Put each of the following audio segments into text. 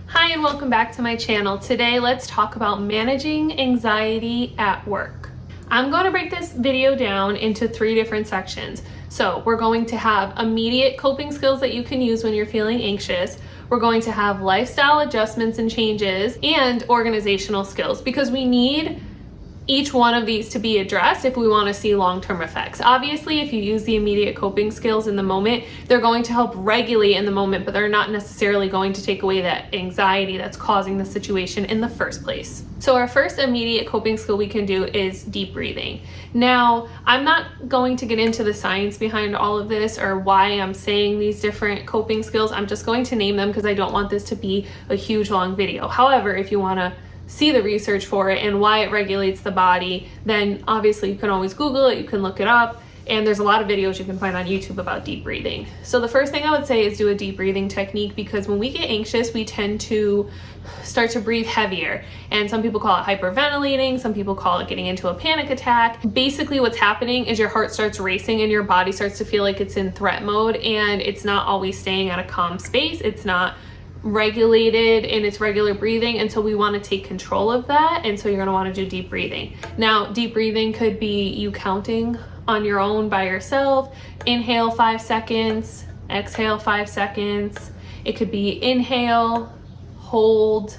Hi and welcome back to my channel. Today let's talk about managing anxiety at work. I'm going to break this video down into 3 different sections. So we're going to have immediate coping skills that you can use when you're feeling anxious. We're going to have lifestyle adjustments and changes and organizational skills, because we need each one of these to be addressed if we want to see long-term effects. Obviously, if you use the immediate coping skills in the moment, they're going to help regulate in the moment, but they're not necessarily going to take away that anxiety that's causing the situation in the first place. So our first immediate coping skill we can do is deep breathing. Now, I'm not going to get into the science behind all of this or why I'm saying these different coping skills. I'm just going to name them because I don't want this to be a huge long video. However, if you want to see the research for it and why it regulates the body, then obviously you can always Google it, you can look it up, and there's a lot of videos you can find on YouTube about deep breathing. So the first thing I would say is do a deep breathing technique, because when we get anxious, we tend to start to breathe heavier. And some people call it hyperventilating, some people call it getting into a panic attack. Basically what's happening is your heart starts racing and your body starts to feel like it's in threat mode, and it's not always staying at a calm space. It's not regulated in its regular breathing, and so we want to take control of that, and so you're going to want to do deep breathing. Now, deep breathing could be you counting on your own by yourself. Inhale 5 seconds, exhale 5 seconds. It could be inhale, hold,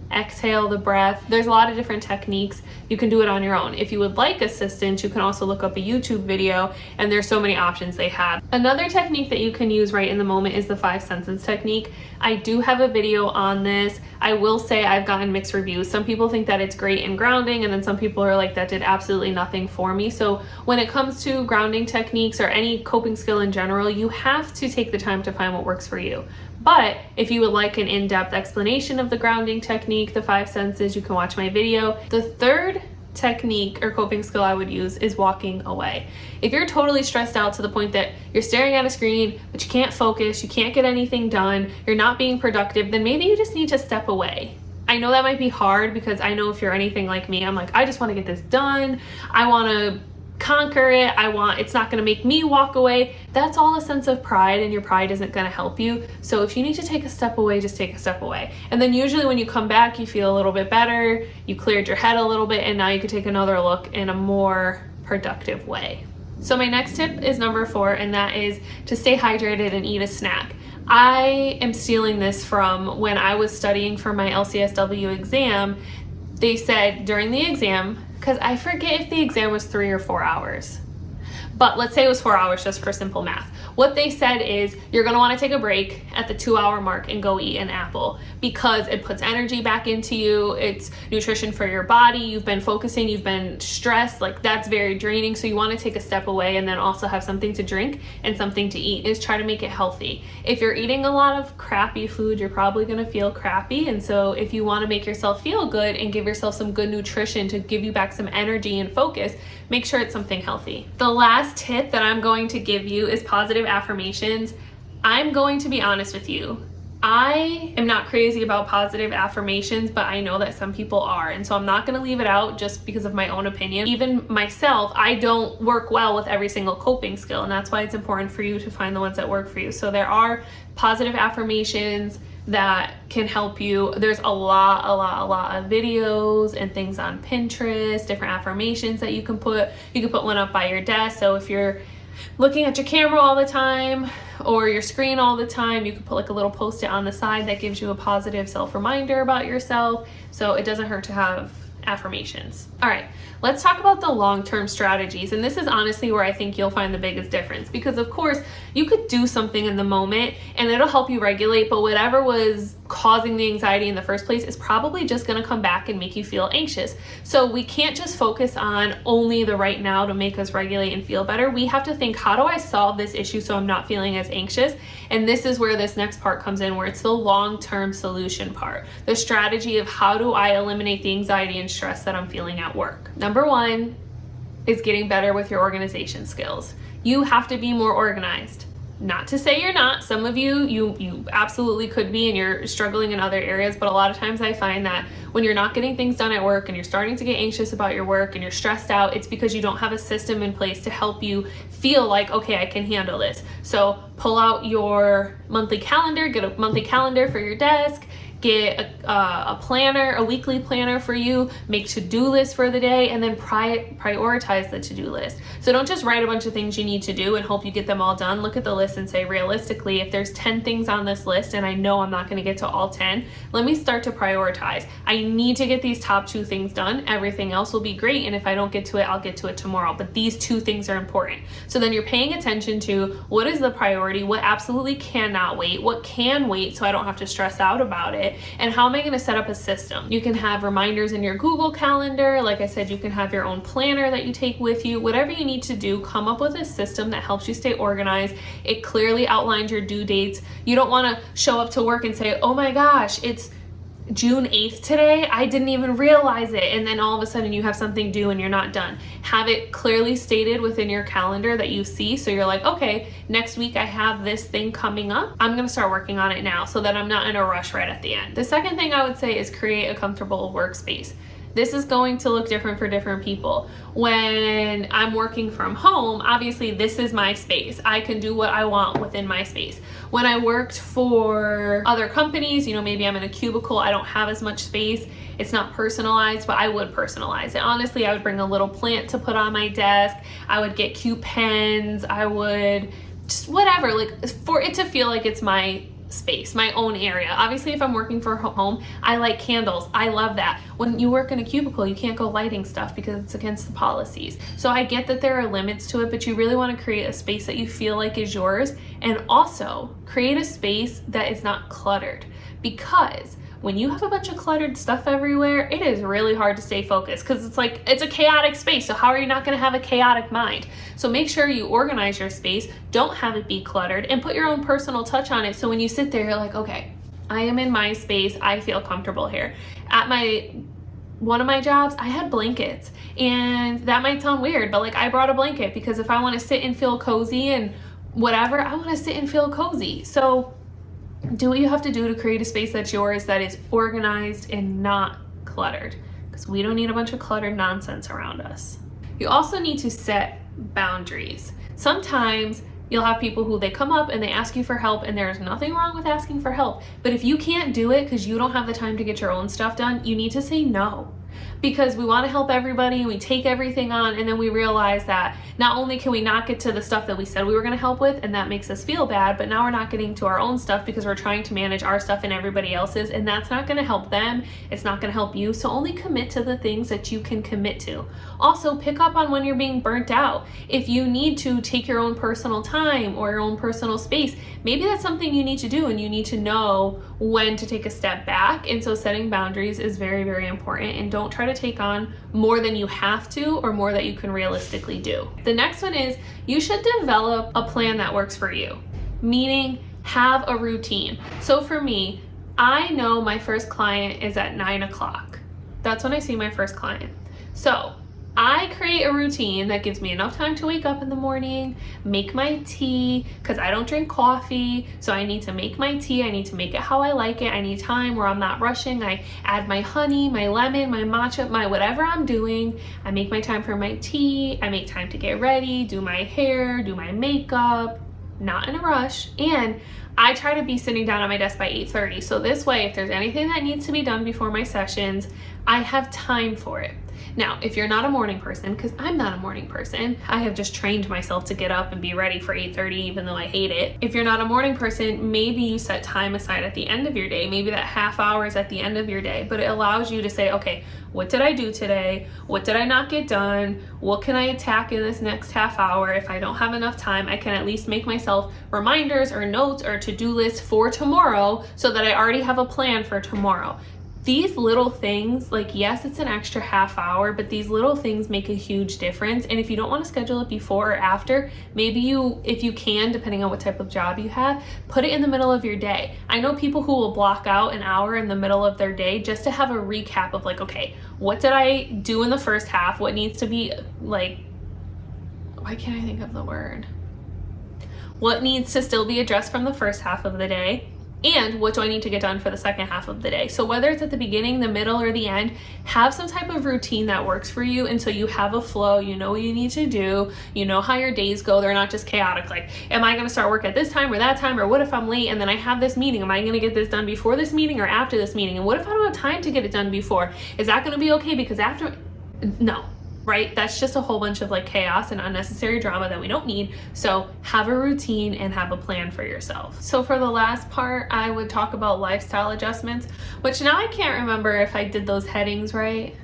exhale the breath. There's a lot of different techniques. You can do it on your own. If you would like assistance, you can also look up a YouTube video, and there's so many options they have. Another technique that you can use right in the moment is the 5 senses technique. I do have a video on this. I will say I've gotten mixed reviews. Some people think that it's great in grounding, and then some people are like, that did absolutely nothing for me. So when it comes to grounding techniques or any coping skill in general, you have to take the time to find what works for you. But if you would like an in-depth explanation of the grounding technique, the 5 senses, you can watch my video. The third technique or coping skill I would use is walking away. If you're totally stressed out to the point that you're staring at a screen, but you can't focus, you can't get anything done, you're not being productive, then maybe you just need to step away. I know that might be hard, because I know if you're anything like me, I'm like, I just want to get this done. I want to conquer it. It's not going to make me walk away. That's all a sense of pride, and your pride isn't going to help you. So if you need to take a step away, just take a step away. And then usually when you come back, you feel a little bit better, you cleared your head a little bit, and now you can take another look in a more productive way. So my next tip is number 4, and that is to stay hydrated and eat a snack. I am stealing this from when I was studying for my LCSW exam. They said during the exam, because I forget if the exam was 3 or 4 hours, but let's say it was 4 hours just for simple math. What they said is you're going to want to take a break at the 2-hour mark and go eat an apple, because it puts energy back into you. It's nutrition for your body. You've been focusing, you've been stressed, like that's very draining. So you want to take a step away and then also have something to drink and something to eat. Is try to make it healthy. If you're eating a lot of crappy food, you're probably going to feel crappy. And so if you want to make yourself feel good and give yourself some good nutrition to give you back some energy and focus, make sure it's something healthy. The last tip that I'm going to give you is positive affirmations. I'm going to be honest with you. I am not crazy about positive affirmations, but I know that some people are. And so I'm not going to leave it out just because of my own opinion. Even myself, I don't work well with every single coping skill. And that's why it's important for you to find the ones that work for you. So there are positive affirmations that can help you. There's a lot of videos and things on Pinterest, different affirmations that you can put. You can put one up by your desk. So if you're looking at your camera all the time or your screen all the time, you can put like a little post-it on the side that gives you a positive self-reminder about yourself. So it doesn't hurt to have affirmations. All right, let's talk about the long-term strategies. And this is honestly where I think you'll find the biggest difference, because of course you could do something in the moment and it'll help you regulate, but whatever was causing the anxiety in the first place is probably just going to come back and make you feel anxious. So we can't just focus on only the right now to make us regulate and feel better. We have to think, how do I solve this issue so I'm not feeling as anxious? And this is where this next part comes in, where it's the long-term solution part, the strategy of how do I eliminate the anxiety and stress that I'm feeling at work. Number 1 is getting better with your organization skills. You have to be more organized. Not to say you're not. Some of you absolutely could be, and you're struggling in other areas, but a lot of times I find that when you're not getting things done at work and you're starting to get anxious about your work and you're stressed out, it's because you don't have a system in place to help you feel like, okay, I can handle this. So pull out your monthly calendar, get a monthly calendar for your desk, get a planner, a weekly planner for you, make to-do lists for the day, and then prioritize the to-do list. So don't just write a bunch of things you need to do and hope you get them all done. Look at the list and say, realistically, if there's 10 things on this list and I know I'm not going to get to all 10, let me start to prioritize. I need to get these top 2 things done. Everything else will be great, and if I don't get to it, I'll get to it tomorrow. But these 2 things are important. So then you're paying attention to what is the priority, what absolutely cannot wait, what can wait so I don't have to stress out about it, and how am I going to set up a system. You can have reminders in your Google Calendar. Like I said, you can have your own planner that you take with you. Whatever you need to do, come up with a system that helps you stay organized. It clearly outlines your due dates. You don't want to show up to work and say, oh my gosh, it's June 8th today, I didn't even realize it, and then all of a sudden you have something due and you're not done. Have it clearly stated within your calendar that you see, so you're like, okay, next week I have this thing coming up, I'm gonna start working on it now so that I'm not in a rush right at the end. The second thing I would say is create a comfortable workspace. This is going to look different for different people. When I'm working from home, obviously this is my space. I can do what I want within my space. When I worked for other companies, maybe I'm in a cubicle, I don't have as much space. It's not personalized, but I would personalize it. Honestly, I would bring a little plant to put on my desk. I would get cute pens. I would just whatever, like for it to feel like it's my space, my own area. Obviously, if I'm working for home, I like candles. I love that. When you work in a cubicle, you can't go lighting stuff because it's against the policies. So I get that there are limits to it, but you really want to create a space that you feel like is yours, and also create a space that is not cluttered, because when you have a bunch of cluttered stuff everywhere, it is really hard to stay focused because it's a chaotic space. So how are you not going to have a chaotic mind? So make sure you organize your space, don't have it be cluttered, and put your own personal touch on it. So when you sit there, you're like, okay, I am in my space. I feel comfortable here. At one of my jobs, I had blankets, and that might sound weird, but I brought a blanket because if I want to sit and feel cozy and whatever, I want to sit and feel cozy. So do what you have to do to create a space that's yours, that is organized and not cluttered, because we don't need a bunch of cluttered nonsense around us. You also need to set boundaries. Sometimes you'll have people who they come up and they ask you for help, and there's nothing wrong with asking for help. But if you can't do it because you don't have the time to get your own stuff done, you need to say no. Because we want to help everybody, we take everything on, and then we realize that not only can we not get to the stuff that we said we were going to help with, and that makes us feel bad, but now we're not getting to our own stuff because we're trying to manage our stuff and everybody else's, and that's not going to help them, it's not going to help you. So only commit to the things that you can commit to. Also, pick up on when you're being burnt out. If you need to take your own personal time or your own personal space, maybe that's something you need to do, and you need to know when to take a step back. And so setting boundaries is very, very important, and don't try to take on more than you have to or more that you can realistically do. The next one is you should develop a plan that works for you, meaning have a routine. So for me, I know my first client is at 9 o'clock. That's when I see my first client. So I create a routine that gives me enough time to wake up in the morning, make my tea, because I don't drink coffee, so I need to make my tea, I need to make it how I like it, I need time where I'm not rushing, I add my honey, my lemon, my matcha, my whatever I'm doing, I make my time for my tea, I make time to get ready, do my hair, do my makeup, not in a rush, and I try to be sitting down at my desk by 8:30, so this way, if there's anything that needs to be done before my sessions, I have time for it. Now, if you're not a morning person, because I'm not a morning person, I have just trained myself to get up and be ready for 8:30, even though I hate it. If you're not a morning person, maybe you set time aside at the end of your day. Maybe that half hour is at the end of your day, but it allows you to say, okay, what did I do today? What did I not get done? What can I attack in this next half hour? If I don't have enough time, I can at least make myself reminders or notes or to-do lists for tomorrow so that I already have a plan for tomorrow. These little things, yes, it's an extra half hour, but these little things make a huge difference. And if you don't want to schedule it before or after, maybe if you can, depending on what type of job you have, put it in the middle of your day. I know people who will block out an hour in the middle of their day just to have a recap of okay, what did I do in the first half? What needs to be why can't I think of the word? What needs to still be addressed from the first half of the day? and what do I need to get done for the second half of the day. So whether it's at the beginning, the middle, or the end, have some type of routine that works for you, and so you have a flow, you know what you need to do, you know how your days go. They're not just chaotic, like, am I gonna start work at this time or that time, or what if I'm late and then I have this meeting? Am I gonna get this done before this meeting or after this meeting? And what if I don't have time to get it done before? Is that gonna be okay? Because after, no. Right? That's just a whole bunch of like chaos and unnecessary drama that we don't need. So have a routine and have a plan for yourself. So for the last part, I would talk about lifestyle adjustments, which now I can't remember if I did those headings right.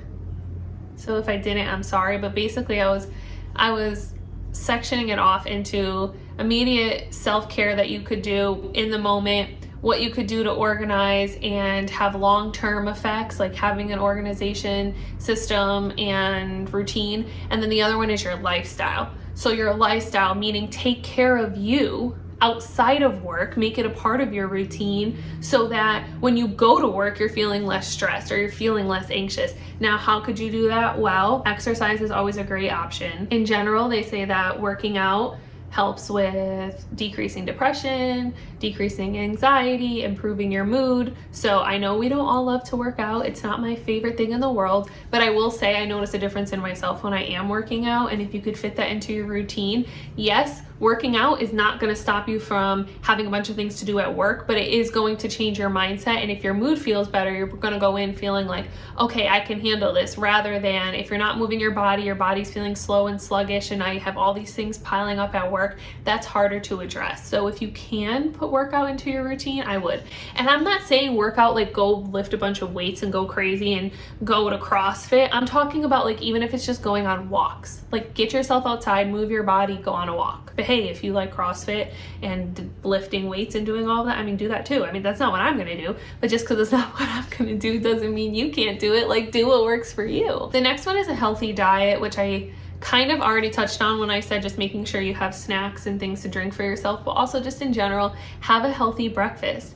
So if I didn't, I'm sorry. But basically I was sectioning it off into immediate self-care that you could do in the moment, what you could do to organize and have long-term effects, like having an organization system and routine. And then the other one is your lifestyle. So your lifestyle, meaning take care of you outside of work, make it a part of your routine so that when you go to work, you're feeling less stressed or you're feeling less anxious. Now, how could you do that? Well, exercise is always a great option. In general, they say that working out helps with decreasing depression, decreasing anxiety, improving your mood. So I know we don't all love to work out. It's not my favorite thing in the world, but I will say I notice a difference in myself when I am working out. And if you could fit that into your routine, yes, working out is not going to stop you from having a bunch of things to do at work, but it is going to change your mindset. And if your mood feels better, you're going to go in feeling like, okay, I can handle this, rather than if you're not moving your body's feeling slow and sluggish, and now you have all these things piling up at work. That's harder to address. So if you can put workout into your routine, I would. And I'm not saying workout like go lift a bunch of weights and go crazy and go to CrossFit. I'm talking about like even if it's just going on walks, like get yourself outside, move your body, go on a walk. But hey, if you like CrossFit and lifting weights and doing all that, I mean, do that too. I mean, that's not what I'm gonna do, but just because it's not what I'm gonna do doesn't mean you can't do it. Like, do what works for you. The next one is a healthy diet, which I kind of already touched on when I said just making sure you have snacks and things to drink for yourself, but also just in general, have a healthy breakfast.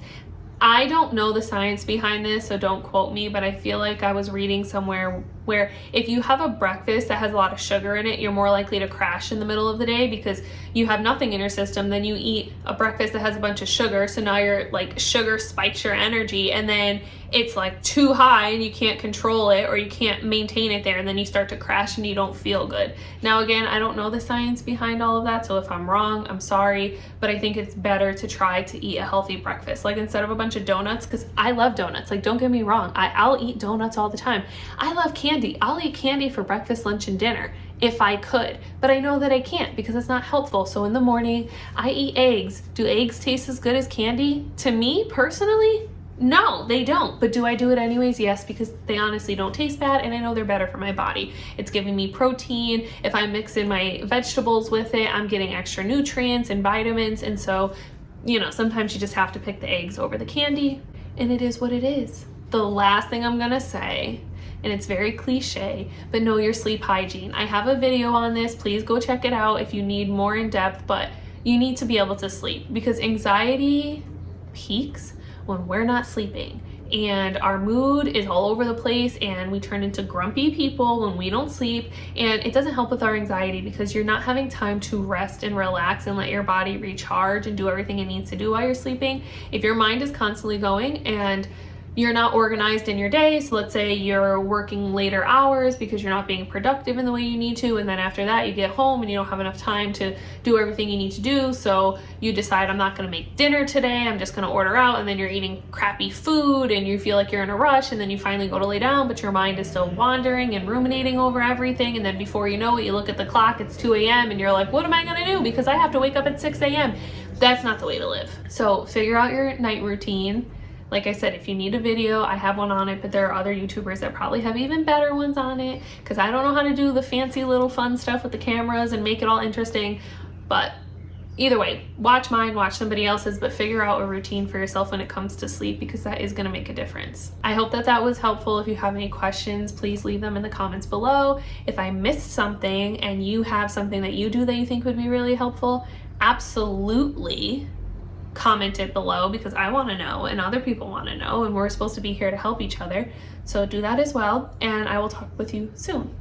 I don't know the science behind this, so don't quote me, but I feel like I was reading somewhere where if you have a breakfast that has a lot of sugar in it, you're more likely to crash in the middle of the day because you have nothing in your system. Then you eat a breakfast that has a bunch of sugar, so now you're like, sugar spikes your energy, and then it's like too high and you can't control it or you can't maintain it there, and then you start to crash and you don't feel good. Now again, I don't know the science behind all of that, so if I'm wrong, I'm sorry, but I think it's better to try to eat a healthy breakfast. Like instead of a bunch of donuts, because I love donuts, like don't get me wrong, I'll eat donuts all the time. I love candy. I'll eat candy for breakfast, lunch, and dinner if I could, but I know that I can't because it's not helpful. So in the morning, I eat eggs. Do eggs taste as good as candy? To me personally, no, they don't. But do I do it anyways? Yes, because they honestly don't taste bad and I know they're better for my body. It's giving me protein. If I mix in my vegetables with it, I'm getting extra nutrients and vitamins. And so, you know, sometimes you just have to pick the eggs over the candy, and it is what it is. The last thing I'm gonna say, and it's very cliche, but know your sleep hygiene. I have a video on this. Please go check it out if you need more in depth, but you need to be able to sleep because anxiety peaks when we're not sleeping and our mood is all over the place and we turn into grumpy people when we don't sleep, and it doesn't help with our anxiety because you're not having time to rest and relax and let your body recharge and do everything it needs to do while you're sleeping. If your mind is constantly going and you're not organized in your day, so let's say you're working later hours because you're not being productive in the way you need to, and then after that you get home and you don't have enough time to do everything you need to do, so you decide, I'm not gonna make dinner today, I'm just gonna order out, and then you're eating crappy food and you feel like you're in a rush, and then you finally go to lay down, but your mind is still wandering and ruminating over everything, and then before you know it, you look at the clock, it's 2 a.m. and you're like, what am I gonna do because I have to wake up at 6 a.m. That's not the way to live. So figure out your night routine. Like I said, if you need a video, I have one on it, but there are other YouTubers that probably have even better ones on it because I don't know how to do the fancy little fun stuff with the cameras and make it all interesting. But either way, watch mine, watch somebody else's, but figure out a routine for yourself when it comes to sleep because that is going to make a difference. I hope that that was helpful. If you have any questions, please leave them in the comments below. If I missed something and you have something that you do that you think would be really helpful, absolutely comment it below because I want to know and other people want to know, and we're supposed to be here to help each other. So do that as well, and I will talk with you soon.